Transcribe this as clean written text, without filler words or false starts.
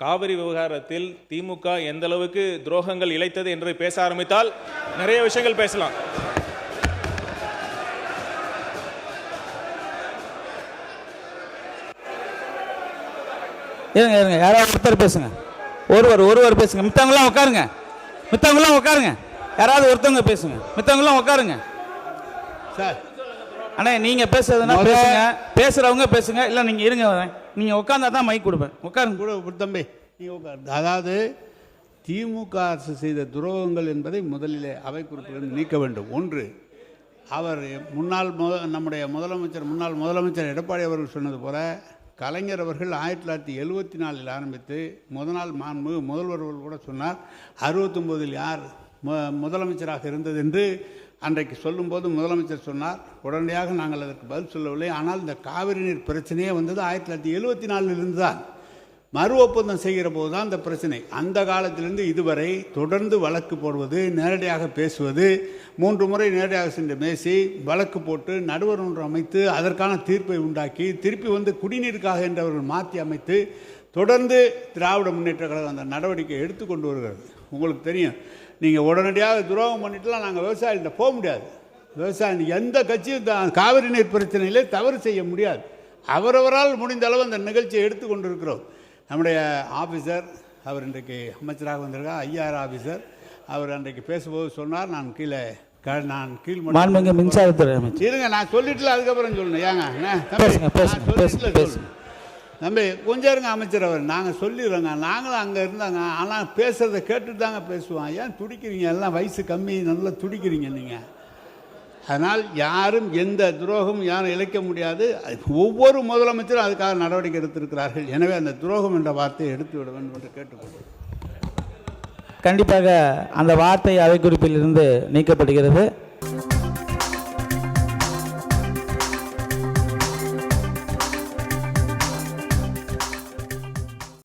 காவிரி விவகாரத்தில் திமுக எந்த அளவுக்கு துரோகங்கள் இழைத்தது என்று பேச ஆரம்பித்தால் நிறைய விஷயங்கள் பேசலாம். இருங்க இருங்க, யாராவது ஒருத்தர் பேசுங்க. ஒருவர் பேசுங்க. மித்தவங்களாம் உட்காருங்க. யாராவது ஒருத்தவங்க பேசுங்க. மித்தவங்களாம் உட்காருங்க. சார் அண்ணா நீங்கள் பேசுறதுன்னா பேசுங்க, பேசுகிறவங்க பேசுங்க. இல்லை நீங்கள் இருங்க, நீங்கள் உட்காந்தா தான் மைக் கொடுப்பேன். உட்காருங்க கூட தம்பி, நீங்கள் உட்காரு. அதாவது திமுக அரசு செய்த துரோகங்கள் என்பதை முதலிலே அவை குறிப்பிலிருந்து நீக்க வேண்டும். ஒன்று, அவர் நம்முடைய முன்னாள் முதலமைச்சர் எடப்பாடி அவர்கள் சொன்னது போல கலைஞர் அவர்கள் 1974 ஆரம்பித்து முதல் முதல்வர் கூட சொன்னார் 69 யார் முதலமைச்சராக இருந்தது என்று அன்றைக்கு சொல்லும்போது முதலமைச்சர் சொன்னார். உடனடியாக நாங்கள் அதற்கு பதில் சொல்லவில்லை. ஆனால் இந்த காவிரி நீர் பிரச்சனையே வந்தது 1974 தான். மறு ஒப்பந்தம் செய்கிற போது தான் இந்த பிரச்சனை. அந்த காலத்திலிருந்து இதுவரை தொடர்ந்து வழக்கு போடுவது, நேரடியாக பேசுவது, 3 முறை நேரடியாக சென்று பேசி வழக்கு போட்டு நடுவர் ஒன்று அமைத்து அதற்கான தீர்ப்பை உண்டாக்கி திருப்பி குடிநீருக்காக என்றவர்கள் மாற்றி அமைத்து தொடர்ந்து திராவிட முன்னேற்ற கழகம் அந்த நடவடிக்கை எடுத்துக்கொண்டு வருகிறது. உங்களுக்கு தெரியும், நீங்கள் உடனடியாக துரோகம் பண்ணிட்டுலாம் நாங்கள் விவசாயிகிட்ட போக முடியாது. விவசாயி எந்த கட்சியும் காவிரி நீர் பிரச்சனையிலே தவறு செய்ய முடியாது. அவரவரால் முடிந்த அளவு அந்த நிகழ்ச்சியை எடுத்துக்கொண்டு இருக்கிறோம். நம்முடைய ஆஃபீஸர் அவர் இன்றைக்கு அமைச்சராக வந்திருக்கார், ஐஆர் ஆஃபீஸர். அவர் அன்றைக்கு பேசும்போது சொன்னார், நான் கீழ் மின்சாரத்துறை அமைச்சர் இருங்க, நான் சொல்லிட்டுல அதுக்கப்புறம் சொல்லணும். ஏங்க தம்பி கொஞ்சம் இருங்க அமைச்சர். அவர் நாங்கள் சொல்லிடுறோங்க, நாங்களும் அங்கே இருந்தாங்க. ஆனால் பேசுகிறத கேட்டுட்டு தாங்க பேசுவோம். ஏன் துடிக்கிறீங்க? எல்லாம் வயசு கம்மி, நல்லா துடிக்கிறீங்க நீங்கள். அதனால் யாரும் எந்த துரோகமும் யாரும் இழைக்க முடியாது. ஒவ்வொரு முதலமைச்சரும் அதுக்காக நடவடிக்கை எடுத்திருக்கிறார்கள். எனவே அந்த துரோகம் என்ற வார்த்தையை எடுத்து விட வேண்டும் என்று கேட்டுக்கொள்கிறேன். கண்டிப்பாக அந்த வார்த்தை அவை குறிப்பில் இருந்து நீக்கப்படுகிறது.